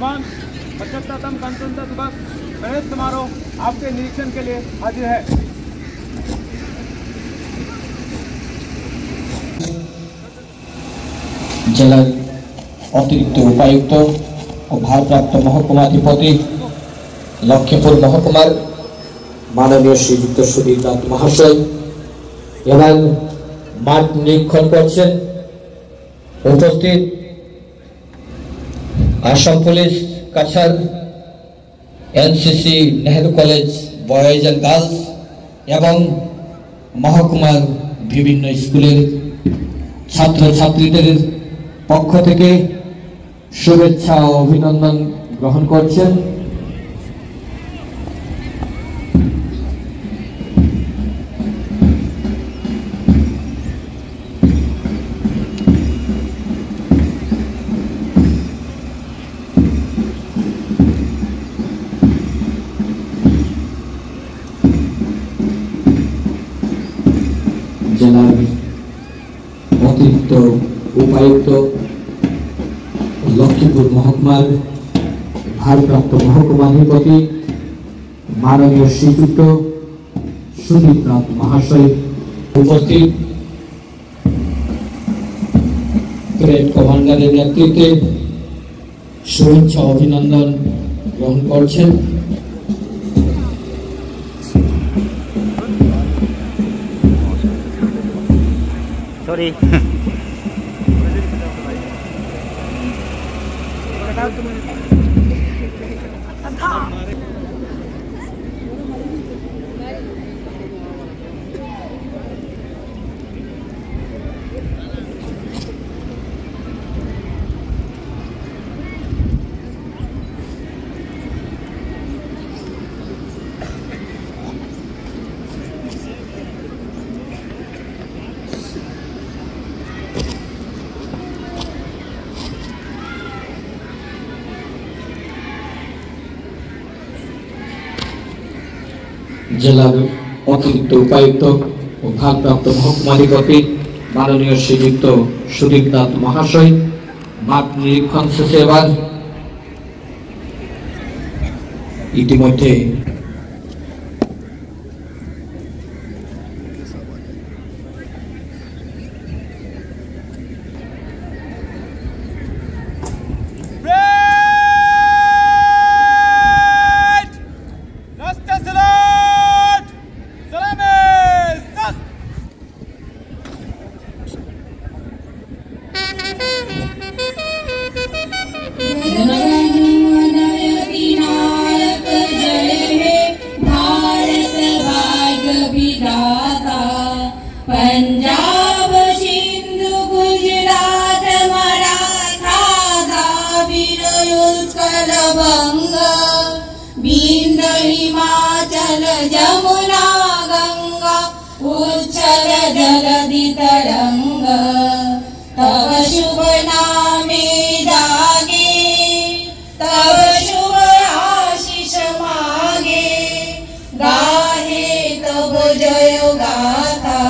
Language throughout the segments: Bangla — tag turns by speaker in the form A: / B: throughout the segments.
A: एवं 75तम गणतंत्र दिवस परेड समारोह आपके निरीक्षण के लिए हाजिर है।
B: জেলার অতিরিক্ত উপায়ুক্ত ও ভারপ্রাপ্ত মহকুমাধিপতি লক্ষ্মীপুর মহকুমার মাননীয় শ্রীযুক্ত সুধীর নাথ মহাশয় এবং মাঠ নিরীক্ষণ করছেন উপস্থিত Assam police Cachar NCC Nehru college boys and girls এবং মহকুমার বিভিন্ন স্কুলের ছাত্র ছাত্রীদের পক্ষ থেকে শুভেচ্ছা ও অভিনন্দন গ্রহণ করছেন। জেলার অতিরিক্ত উপায়ুক্ত লক্ষ্মীপুর মহকুমার ভারপ্রাপ্ত মহকুমাধিপতি মাননীয় শ্রীযুক্ত সুধীর নাথ মহাশয় উপস্থিত প্যারেড কমান্ডারের নেতৃত্বে শুভেচ্ছা অভিনন্দন গ্রহণ করছেন।
C: Sorry.
B: জেলার অতিরিক্ত উপায়ুক্ত ও ভারপ্রাপ্ত মহকুমাধিপতি মাননীয় শ্রীযুক্ত সুধীর নাথ মহাশয় মাঠ নিরীক্ষণ শেষে এবার ইতিমধ্যে
D: पंजाब सिंधु गुजरात मराठा द्राविड़ उत्कल बंग विंध्य हिमाचल जमुना गंगा उच्छल जलधि तरंग तव शुभ नामे जागे तव शुभ आशीष मागे गाहे तव जय गाथा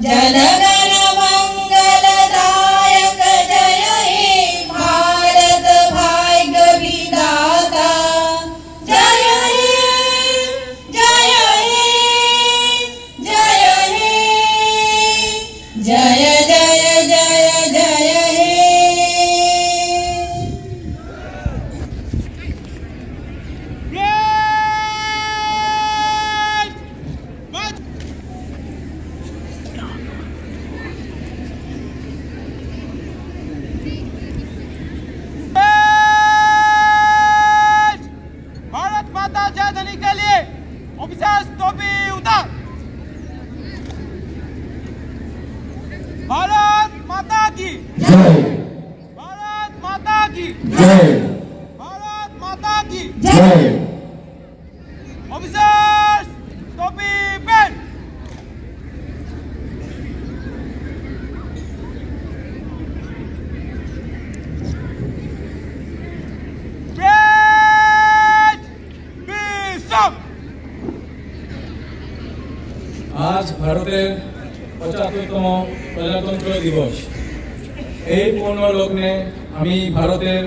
D: जनगण मंगलदायक जय हे भारत भाग्य विधाता जय हे जय हे जय हे जय जय जय जय हे।
A: भारत माता जय ध्वनि के लिए ऑफिसर्स टोपी उतार। भारत माता की
B: জয়,
A: भारत माता की
B: জয়,
A: भारत माता की
B: জয়।
A: ऑफिसर्स टोपी पहन।
E: आज भारतेर 75तम प्रजातंत्र दिवस। এই পূর্ণ লগ্নে আমি ভারতের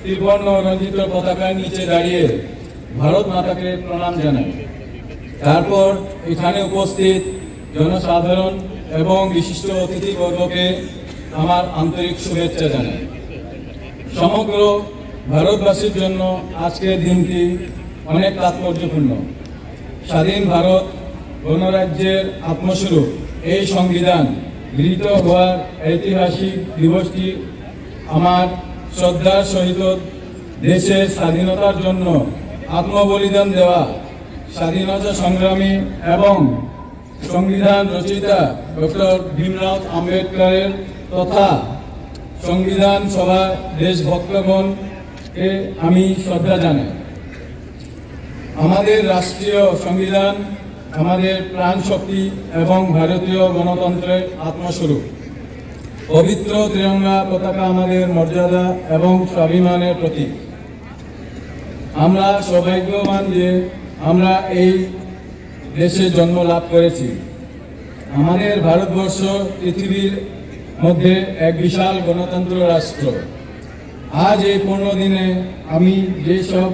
E: ত্রিবর্ণ রঞ্জিত পতাকার নিচে দাঁড়িয়ে ভারত মাতাকে প্রণাম জানাই। তারপর এখানে উপস্থিত জনসাধারণ এবং বিশিষ্ট অতিথিবর্গকে আমার আন্তরিক শুভেচ্ছা জানাই। সমগ্র ভারতবাসীর জন্য আজকের দিনটি অনেক তাৎপর্যপূর্ণ। স্বাধীন ভারত গণরাজ্যের আত্মস্বরূপ এই সংবিধান গৃহীত হওয়ার ঐতিহাসিক দিবসটি আমার শ্রদ্ধার সহিত দেশের স্বাধীনতার জন্য আত্মবলিদান দেওয়া স্বাধীনতা সংগ্রামী এবং সংবিধান রচয়িতা ডক্টর ভীমরাও আম্বেদকরের তথা সংবিধান সভা দেশভক্তগণকে আমি শ্রদ্ধা জানাই। আমাদের রাষ্ট্রীয় সংবিধান আমাদের প্রাণ শক্তি এবং ভারতীয় গণতন্ত্রের আত্মস্বরূপ। পবিত্র ত্রিরঙ্গা পতাকা আমাদের মর্যাদা এবং স্বাভিমানের প্রতীক। আমরা সৌভাগ্যবান যে আমরা এই দেশে জন্ম লাভ করেছি। আমাদের ভারতবর্ষ পৃথিবীর মধ্যে এক বিশাল গণতন্ত্র রাষ্ট্র। আজ এই পূর্ণ দিনে আমি যেসব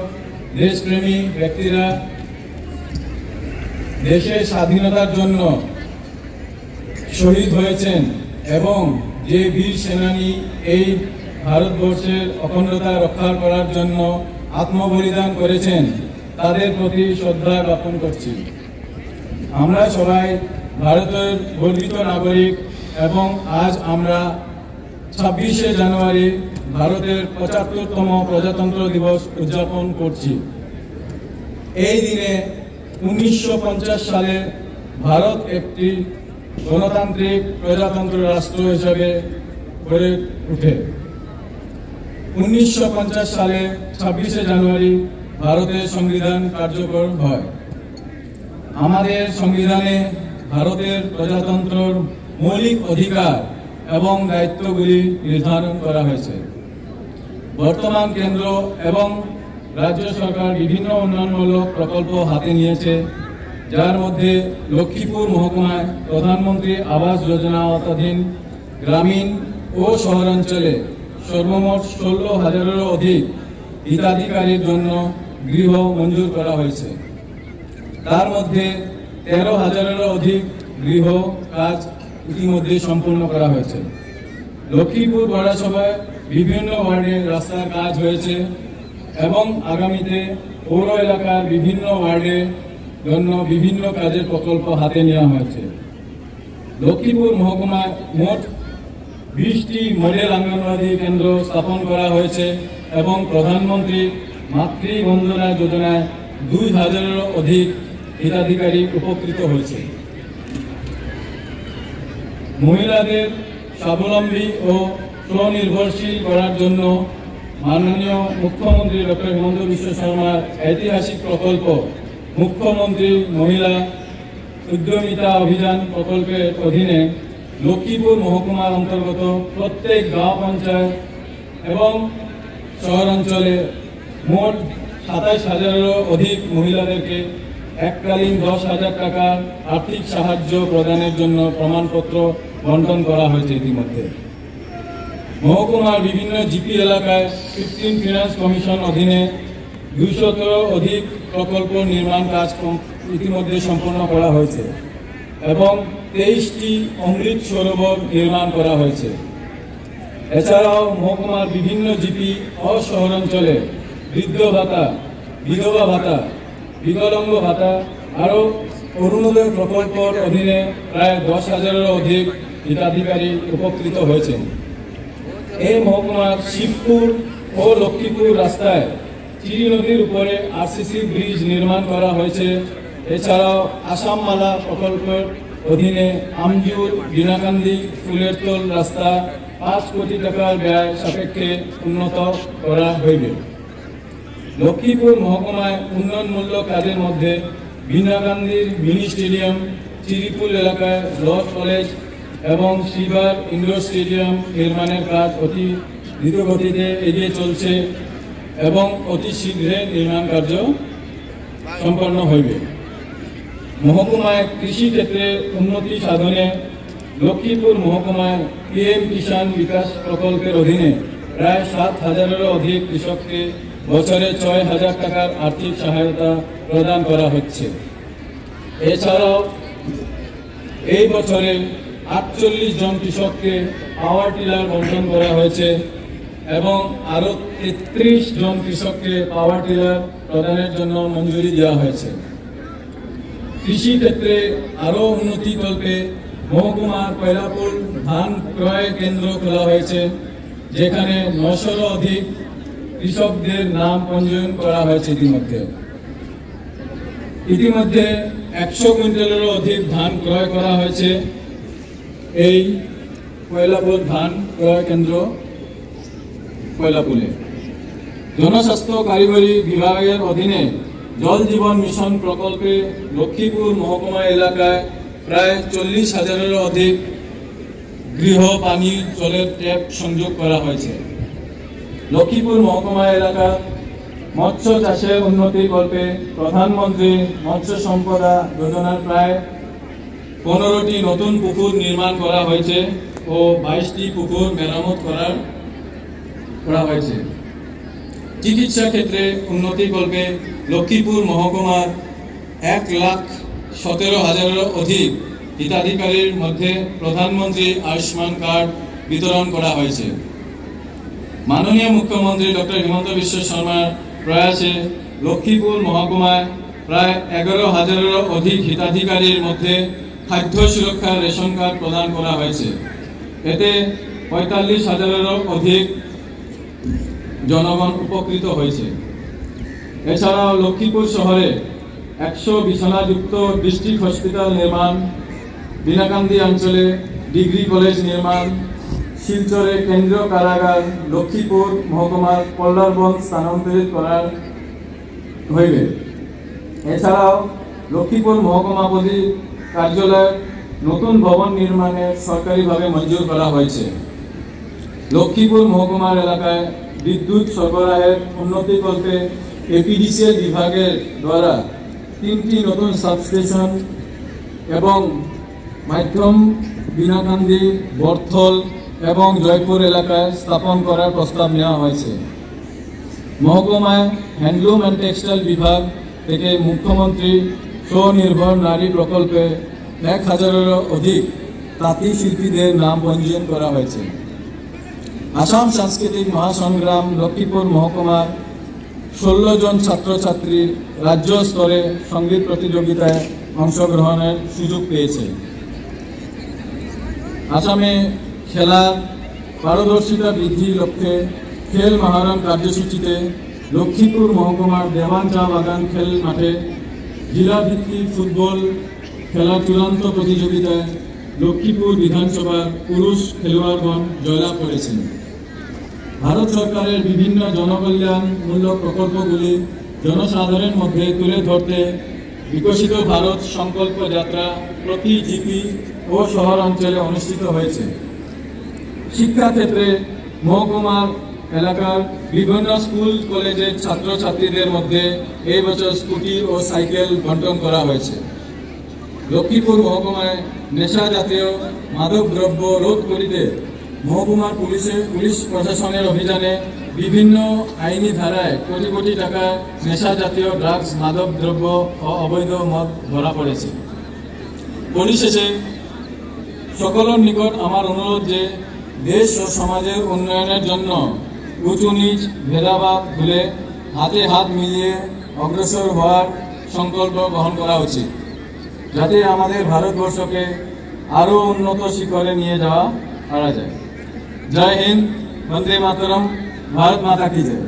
E: দেশপ্রেমী ব্যক্তিরা দেশের স্বাধীনতার জন্য শহীদ হয়েছেন এবং যে বীর সেনানী এই ভারতবর্ষের অখণ্ডতা রক্ষা করার জন্য আত্মবলিদান করেছেন তাদের প্রতি শ্রদ্ধা জ্ঞাপন করছি। আমরা সবাই ভারতের গর্বিত নাগরিক এবং আজ আমরা 26শে জানুয়ারি ভারতের 75তম প্রজাতন্ত্র দিবস উদযাপন করছি। এই দিনে 1950 সালে ভারত একটি গণতান্ত্রিক প্রজাতন্ত্র রাষ্ট্র হিসেবে গড়ে ওঠে। 1950 সালে 26শে জানুয়ারি ভারতের সংবিধান কার্যকর হয়। আমাদের সংবিধানে ভারতের প্রজাতন্ত্রের মৌলিক অধিকার এবং দায়িত্বগুলি নির্ধারণ করা হয়েছে। বর্তমান কেন্দ্র এবং রাজ্য সরকার বিভিন্ন উন্নয়নমূলক প্রকল্প হাতে নিয়েছে, যার মধ্যে লক্ষ্মীপুর মহকুমায় প্রধানমন্ত্রী আবাস যোজনা আওতাধীন গ্রামীণ ও শহরাঞ্চলে সর্বমোট 16,000-এরও অধিক হিতাধিকারীর জন্য গৃহ মঞ্জুর করা হয়েছে। তার মধ্যে 13,000-এরও অধিক গৃহ কাজ ইতিমধ্যে সম্পূর্ণ করা হয়েছে। লক্ষ্মীপুর পৌরসভায় বিভিন্ন ওয়ার্ডে রাস্তার কাজ হয়েছে এবং আগামীতে পৌর এলাকার বিভিন্ন ওয়ার্ডে জন্য বিভিন্ন কাজের প্রকল্প হাতে নেওয়া হয়েছে। লক্ষ্মীপুর মহকুমায় মোট 20টি মডেল অঙ্গনওয়াড়ি কেন্দ্র স্থাপন করা হয়েছে এবং প্রধানমন্ত্রী মাতৃবন্দনা যোজনায় 2,000-এরও অধিক হিতাধিকারী উপকৃত হয়েছে। মহিলাদের স্বাবলম্বী ও স্বনির্ভরশীল করার জন্য মাননীয় মুখ্যমন্ত্রী ডক্টর হিমন্ত বিশ্ব শর্মার ঐতিহাসিক প্রকল্প মুখ্যমন্ত্রী মহিলা উদ্যমিতা অভিযান প্রকল্পের অধীনে লক্ষ্মীপুর মহকুমার অন্তর্গত প্রত্যেক গাঁও পঞ্চায়েত এবং শহরাঞ্চলে মোট 27,000-এরও অধিক মহিলাদেরকে এককালীন 10,000 টাকার আর্থিক সাহায্য প্রদানের জন্য প্রমাণপত্র বন্টন করা হয়েছে। ইতিমধ্যে মহকুমার বিভিন্ন জিপি এলাকায় কৃত্রিম ফিনান্স কমিশন অধীনে 200-এরও অধিক প্রকল্প নির্মাণ কাজ ইতিমধ্যে সম্পন্ন করা হয়েছে এবং 23টি অমৃত সরোবর নির্মাণ করা হয়েছে। এছাড়াও মহকুমার বিভিন্ন জিপি ও শহরাঞ্চলে বৃদ্ধ ভাতা, বিধবা ভাতা, বিকলাঙ্গ ভাতা আরও অরুণোদয় প্রকল্পের অধীনে প্রায় 10,000-এরও অধিক হিতাধিকারী উপকৃত হয়েছেন। এই মহকুমার শিবপুর ও লক্ষ্মীপুর রাস্তায় চিরি নদীর উপরে আরসিসি ব্রিজ নির্মাণ করা হয়েছে। এছাড়াও আসাম মালা প্রকল্পের অধীনে আমজুর বিনাকান্দি ফুলেরতল রাস্তা 5 কোটি টাকার ব্যয় সাপেক্ষে উন্নত করা হইবে। লক্ষ্মীপুর মহকুমায় উন্নয়নমূলক কাজের মধ্যে বিনাকান্দির মিনি স্টেডিয়াম, চিরিপুল এলাকায় ল কলেজ এবং শিবার ইন্ডোর স্টেডিয়াম নির্মাণের কাজ অতি দ্রুতগতিতে এগিয়ে চলছে এবং অতি শীঘ্রে নির্মাণ কার্য সম্পন্ন হইবে। মহকুমায় কৃষি ক্ষেত্রে উন্নতি সাধনে লক্ষ্মীপুর মহকুমায় PM কিষাণ বিকাশ প্রকল্পের অধীনে প্রায় 7,000-এরও অধিক কৃষককে বছরে 6,000 টাকার আর্থিক সহায়তা প্রদান করা হচ্ছে। এছাড়াও এই বছরে 48 জন কৃষককে পাওয়ার টিলার বন্টন করা হয়েছে এবং আরও 33 জন কৃষককে পাওয়ার টিলার প্রদানের জন্য মঞ্জুরি দেওয়া হয়েছে। কৃষি ক্ষেত্রে আরও উন্নতিকল্পে মহকুমার কয়লাপুর ধান ক্রয় কেন্দ্র খোলা হয়েছে, যেখানে 900-এরও অধিক কৃষকদের নাম পঞ্জীয়ন করা হয়েছে। ইতিমধ্যে 100 কুইন্টালেরও অধিক ধান ক্রয় করা হয়েছে এই কয়লাপুর ধান ক্রয় কেন্দ্র কয়লাপুরে। জনস্বাস্থ্য কারিগরি বিভাগের অধীনে জল জীবন মিশন প্রকল্পে লক্ষ্মীপুর মহকুমা এলাকায় প্রায় 40,000-এরও অধিক গৃহ পানি জলের ট্যাপ সংযোগ করা হয়েছে। লক্ষ্মীপুর মহকুমা এলাকার মৎস্য চাষের উন্নতিকল্পে প্রধানমন্ত্রী মৎস্য সম্পদা যোজনার প্রায় 15টি নতুন পুকুর নির্মাণ করা হয়েছে ও 22টি পুকুর মেরামত করা হয়েছে। চিকিৎসা ক্ষেত্রে উন্নতিকল্পে লক্ষ্মীপুর মহকুমার 1,17,000-এরও অধিক হিতাধিকারীর মধ্যে প্রধানমন্ত্রী আয়ুষ্মান কার্ড বিতরণ করা হয়েছে। মাননীয় মুখ্যমন্ত্রী ডক্টর হিমন্ত বিশ্ব শর্মার প্রয়াসে লক্ষ্মীপুর মহকুমায় প্রায় 11,000-এরও অধিক হিতাধিকারীর মধ্যে খাদ্য সুরক্ষা রেশন কার্ড প্রদান করা হয়েছে। এতে 45,000-এরও অধিক জনগণ উপকৃত হয়েছে। এছাড়াও লক্ষ্মীপুর শহরে 100 বিছানাযুক্ত ডিস্ট্রিক্ট হসপিটাল নির্মাণ, বিনাকান্দি অঞ্চলে ডিগ্রি কলেজ নির্মাণ, শিলচরে কেন্দ্রীয় কারাগার লক্ষ্মীপুর মহকুমার পল্লারবন স্থানান্তরিত করার হইবে। এছাড়াও লক্ষ্মীপুর মহকুমাপতি কার্যালয়ে নতুন ভবন নির্মাণে সরকারিভাবে মঞ্জুর করা হয়েছে। লক্ষ্মীপুর মহকুমার এলাকায় বিদ্যুৎ সরবরাহের উন্নতিকল্পে এপিডিসিএল বিভাগের দ্বারা 3টি নতুন সাবস্টেশন এবং মাধ্যম বিনাকান্দি, বর্থল এবং জয়পুর এলাকায় স্থাপন করার প্রস্তাব নেওয়া হয়েছে। মহকুমায় হ্যান্ডলুম অ্যান্ড টেক্সটাইল বিভাগ থেকে মুখ্যমন্ত্রী স্বনির্ভর নারী প্রকল্পে 1,000-এরও অধিক তাঁতি শিল্পীদের নাম পঞ্জীয়ন করা হয়েছে। আসাম সাংস্কৃতিক মহাসংগ্রাম লক্ষ্মীপুর মহকুমার 16 জন ছাত্রছাত্রী রাজ্য স্তরে সঙ্গীত প্রতিযোগিতায় অংশগ্রহণের সুযোগ পেয়েছে। আসামে খেলা পারদর্শিতা বৃদ্ধির লক্ষ্যে খেল মহারণ কার্যসূচিতে লক্ষ্মীপুর মহকুমার দেওয়ান চা বাগান খেল মাঠে জেলাভিত্তিক ফুটবল খেলার চূড়ান্ত প্রতিযোগিতায় লক্ষ্মীপুর বিধানসভার পুরুষ খেলোয়াড়গণ জয়লাভ করেছেন। ভারত সরকারের বিভিন্ন জনকল্যাণমূলক প্রকল্পগুলি জনসাধারণের মধ্যে তুলে ধরতে বিকশিত ভারত সংকল্প যাত্রা প্রতি জিপি ও শহর অঞ্চলে অনুষ্ঠিত হয়েছে। শিক্ষাক্ষেত্রে মহকুমার এলাকার বিভিন্ন স্কুল কলেজের ছাত্রছাত্রীদের মধ্যে এই বছর স্কুটি ও সাইকেল বন্টন করা হয়েছে। লক্ষ্মীপুর মহকুমায় নেশা জাতীয় মাদক দ্রব্য রোধ করিতে মহকুমার পুলিশ প্রশাসনের অভিযানে বিভিন্ন আইনি ধারায় কোটি কোটি টাকা নেশা জাতীয় ড্রাগস, মাদক দ্রব্য ও অবৈধ মদ ধরা পড়েছে। পরিশেষে সকলের নিকট আমার অনুরোধ যে দেশ ও সমাজের উন্নয়নের জন্য উঁচু নিচ ভেদাভাব ভুলে হাতে হাত মিলিয়ে অগ্রসর হওয়ার সংকল্প গ্রহণ করা উচিত, যাতে আমাদের ভারতবর্ষকে আরও উন্নত শিখরে নিয়ে যাওয়া পারা যায়। জয় হিন্দ, বন্দে মাতরম, ভারত মাতা কি জয়।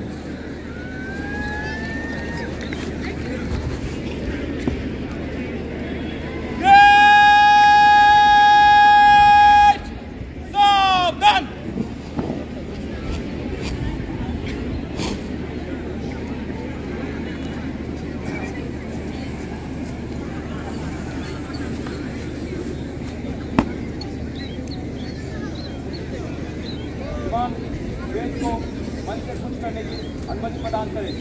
A: वेद को मन से खुश करने की अनुमति प्रदान करें।